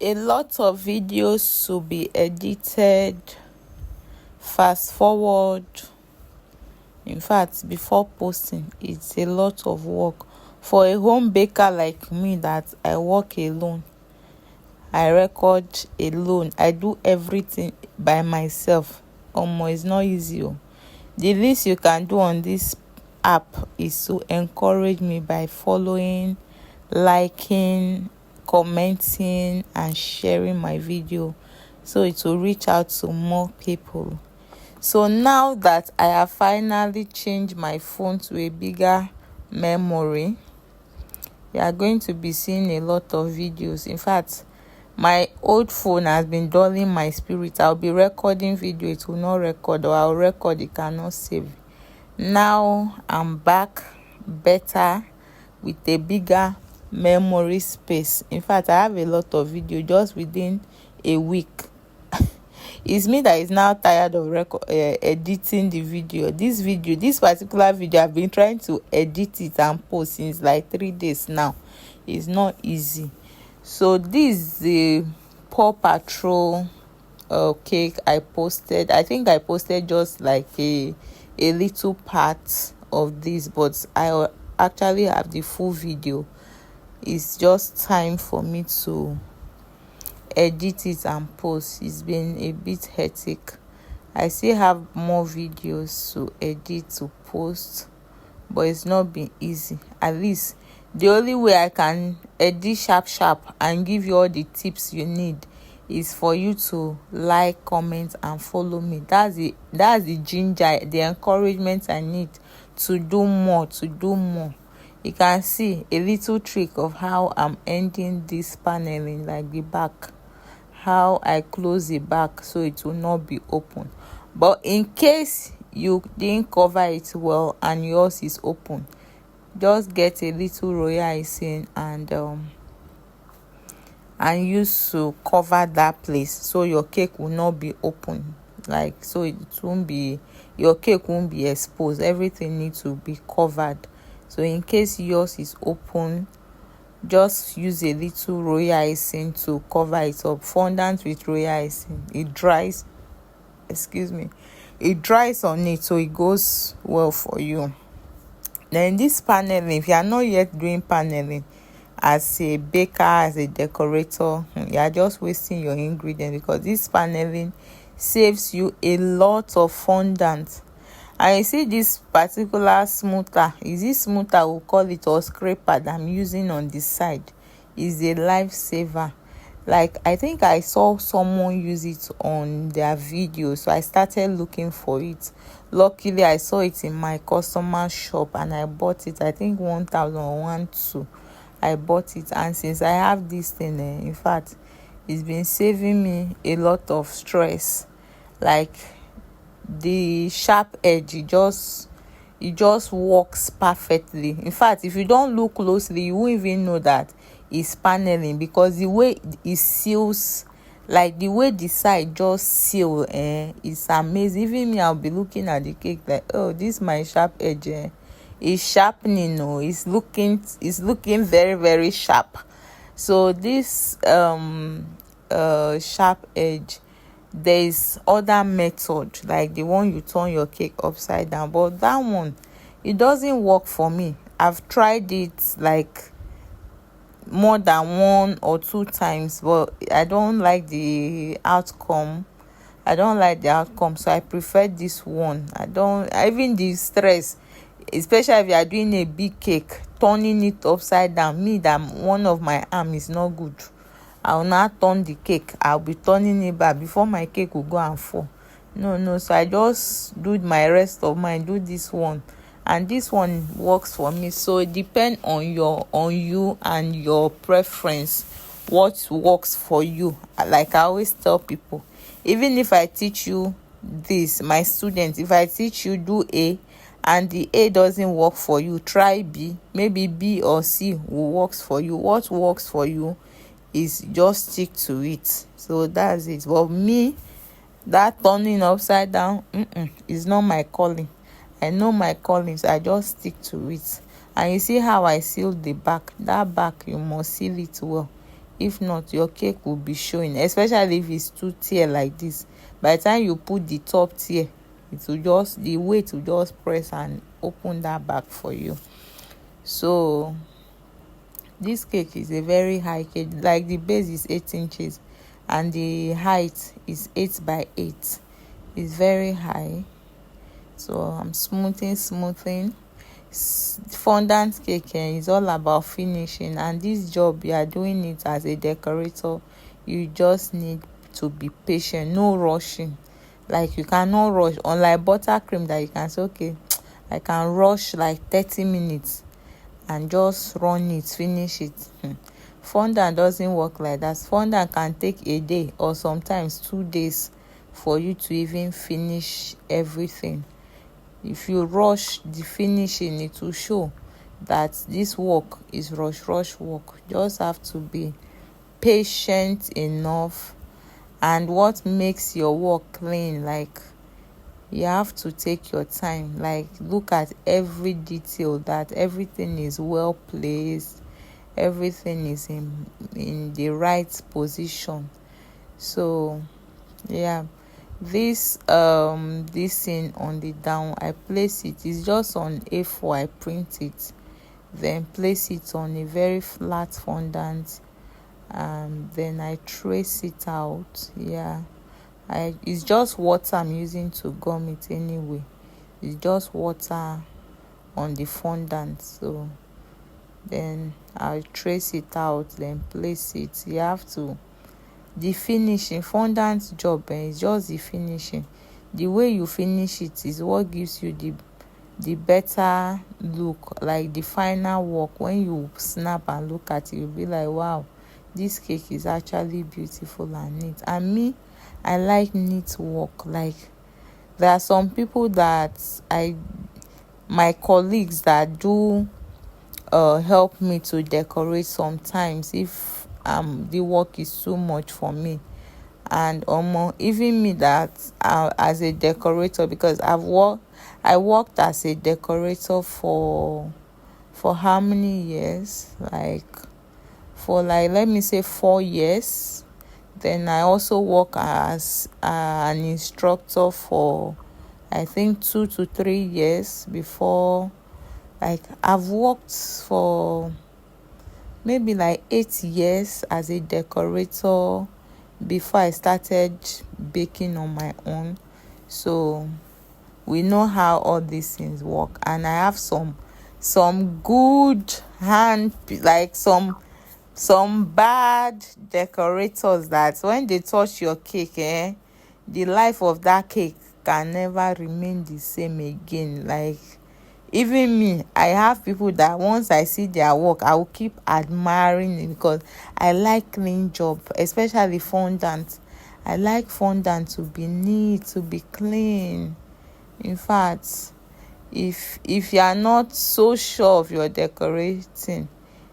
A lot of videos to be edited, fast forward. In fact, before posting, it's a lot of work for a home baker like me that I work alone. I record alone. I do everything by myself. It's not easy. The least you can do on this app is to encourage me by following, liking, commenting, and sharing my video so it will reach out to more people. So now that I have finally changed my phone to a bigger memory, you are going to be seeing a lot of videos. In fact, my old phone has been dulling my spirit. I'll be recording video, it will not record, or I'll record, it cannot save. Now I'm back better with a bigger memory space. In fact, I have a lot of video just within a week. It's me that is now tired of editing the video. This particular video, I've been trying to edit it and post since like 3 days now. It's not easy. So this is the Paw Patrol cake I posted. I think I posted just like a little part of this, but I actually have the full video. It's just time for me to edit it and post. It's been a bit hectic. I still have more videos to edit, to post, but it's not been easy. At least the only way I can edit sharp and give you all the tips you need is for you to like, comment, and follow me. That's the ginger, the encouragement I need to do more. You can see a little trick of how I'm ending this paneling, like the back, how I close the back so it will not be open. But in case you didn't cover it well and yours is open, just get a little royal icing and use to cover that place so your cake will not be open, like, so your cake won't be exposed. Everything needs to be covered. So in case yours is open, just use a little royal icing to cover it up. Fondant with royal icing, it dries on it, so it goes well for you. Then this paneling, if you are not yet doing paneling as a baker, as a decorator, you are just wasting your ingredients, because this paneling saves you a lot of fondant. And you see this particular smoother, is this smoother, we'll call it, or scraper, that I'm using on the side, is a lifesaver. Like, I think I saw someone use it on their video, so I started looking for it. Luckily, I saw it in my customer shop and I bought it. I think 1,001 I bought it, and since I have this thing, in fact, it's been saving me a lot of stress. Like, the sharp edge, it just works perfectly. In fact, if you don't look closely, you won't even know that it's paneling, because the way it seals, like the way the side just seal, it's amazing. Even me, I'll be looking at the cake like, oh, this my sharp edge, is sharpening. It's looking very, very sharp. So this sharp edge, there is other method, like the one you turn your cake upside down, but that one, it doesn't work for me. I've tried it like more than 1 or 2 times, but I don't like the outcome. So I prefer this one. Even the stress, especially if you are doing a big cake, turning it upside down, that one of my arm is not good. I will not turn the cake, I'll be turning it back before my cake will go and fall. No, so I just do my rest of mine, do this one, and this one works for me. So it depends on you and your preference, what works for you. Like I always tell people, even if I teach you this, my students, if I teach you do A and the A doesn't work for you, try B. Maybe B or C will works for you. What works for you is just stick to it. So that's it. But me, that turning upside down, is not my calling. I know my calling, so I just stick to it. And you see how I seal the back. That back, you must seal it well. If not, your cake will be showing, especially if it's two tier like this. By the time you put the top tier, the weight will just press and open that back for you. So this cake is a very high cake. Like, the base is 8 inches and the height is 8 by 8. It's very high. So I'm smoothing. Fondant cake is all about finishing, and this job, you are doing it as a decorator. You just need to be patient, no rushing. Like, you cannot rush, unlike buttercream that you can say, okay, I can rush like 30 minutes and just run it, finish it. Fondant doesn't work like that. Fondant can take a day or sometimes 2 days for you to even finish everything. If you rush the finishing, it will show that this work is rush work. Just have to be patient enough. And what makes your work clean, like, you have to take your time, like, look at every detail, that everything is well placed, everything is in the right position. So yeah, this thing on the down, I place it's just on A4. I print it, then place it on a very flat fondant, and then I trace it out. Yeah, it's just water I'm using to gum it anyway. It's just water on the fondant. So then I'll trace it out, then place it. You have to, the finishing, fondant job, is just the finishing. The way you finish it is what gives you the better look, like the final work. When you snap and look at it, you'll be like, wow, this cake is actually beautiful and neat. And me, I like neat work. Like, there are some people that my colleagues that do help me to decorate sometimes if the work is too much for me. And even me, that as a decorator, because I worked as a decorator for how many years? Like, for, like, let me say 4 years. Then I also work as an instructor for, I think, 2 to 3 years before. Like, I've worked for maybe like 8 years as a decorator before I started baking on my own. So we know how all these things work. And I have some good hand, like some bad decorators that when they touch your cake, the life of that cake can never remain the same again. Like, even me, I have people that once I see their work, I will keep admiring it, because I like clean job, especially fondant. I like fondant to be neat, to be clean. In fact, if you are not so sure of your decorating,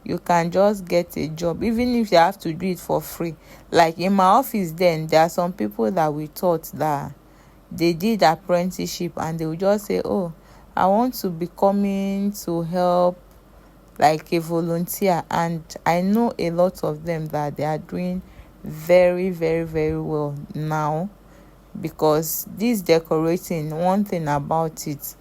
you can just get a job, even if you have to do it for free. Like, in my office, then there are some people that we taught that they did apprenticeship, and they will just say, oh, I want to be coming to help, like a volunteer. And I know a lot of them that they are doing very, very, very well now, because this decorating, one thing about it,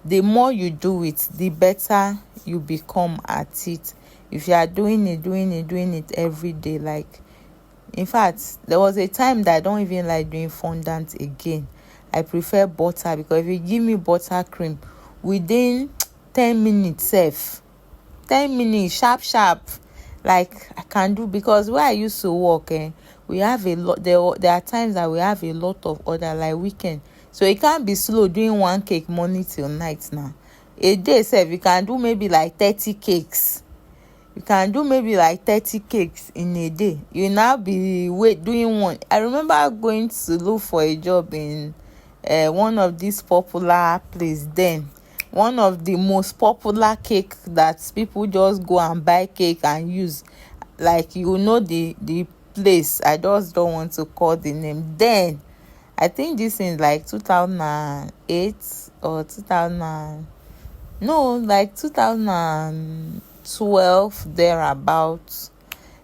the more you do it, the better you become at it. If you are doing it every day, like, in fact, there was a time that I don't even like doing fondant again. I prefer butter, because if you give me buttercream, within 10 minutes safe, 10 minutes sharp, like, I can do. Because where I used to work, we have a lot, there are times that we have a lot of order, like weekend. So it can't be slow doing one cake morning till night. Now a day sef, you can do maybe like 30 cakes. You can do maybe like 30 cakes in a day. You now be doing one. I remember going to look for a job in one of these popular places. Then one of the most popular cake that people just go and buy cake and use. Like, the place. I just don't want to call the name. Then I think this is like 2008 or 2012 thereabouts.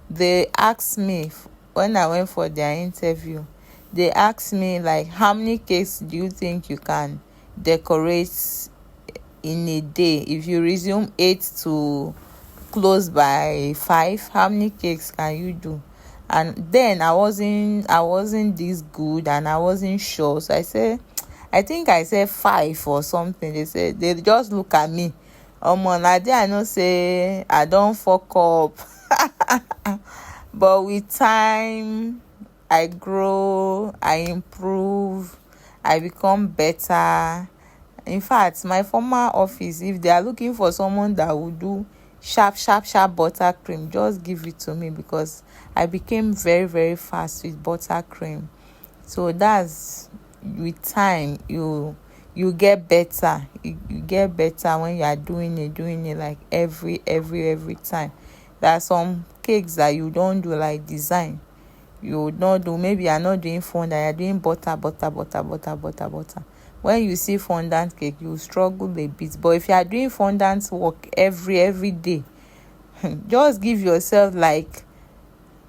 they asked me when I went for their interview. They asked me like, how many cakes do you think you can decorate in a day? If you resume 8 to close by 5, how many cakes can you do? And then I wasn't this good, and I wasn't sure, so I think I said 5 or something. They just look at me. Na there I know say I don't fuck up. But with time, I grow, I improve, I become better. In fact, my former office, if they are looking for someone that will do sharp buttercream, just give it to me, because I became very, very fast with buttercream. So that's, with time, you get better. You get better when you are doing it like every time. There are some cakes that you don't do, like design. You would not do, maybe you are not doing fondant, you are doing butter. When you see fondant cake, you struggle a bit. But if you are doing fondant work every day, just give yourself like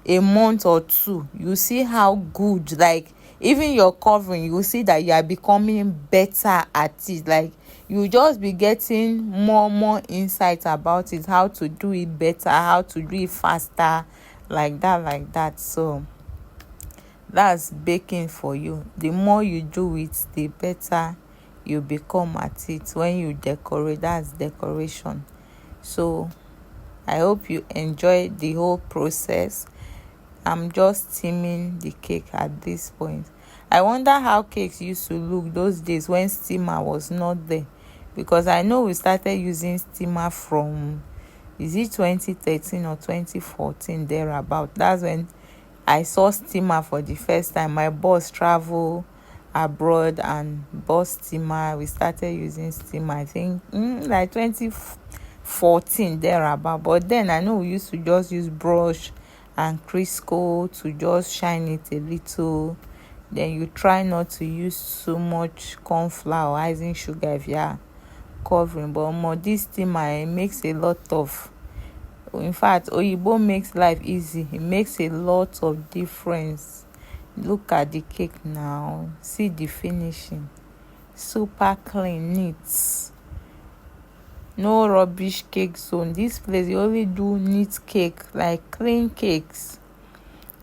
a month or two. You see how good, like, even your covering, you see that you are becoming better at it. Like, you just be getting more insight about it, how to do it better, how to do it faster, like that. So that's baking for you. The more you do it, the better you become at it. When you decorate, that's decoration. So I hope you enjoy the whole process. I'm just steaming the cake at this point. I wonder how cakes used to look those days when steamer was not there, because I know we started using steamer from, is it 2013 or 2014, thereabout. That's when I saw steamer for the first time. My boss traveled abroad and bought steamer. We started using steamer, I think, like 2014, thereabout. But then I know we used to just use brush and Crisco to just shine it a little. Then you try not to use so much corn flour or icing sugar if you are covering. But more, this steamer makes a lot of, in fact, Oyibo makes life easy. It makes a lot of difference. Look at the cake now. See the finishing. Super clean, neat. No rubbish cake zone. This place, you only do neat cake, like clean cakes.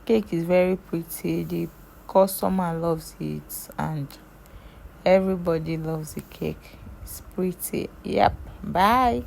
Cake is very pretty. The customer loves it, and everybody loves the cake. It's pretty. Yep. Bye.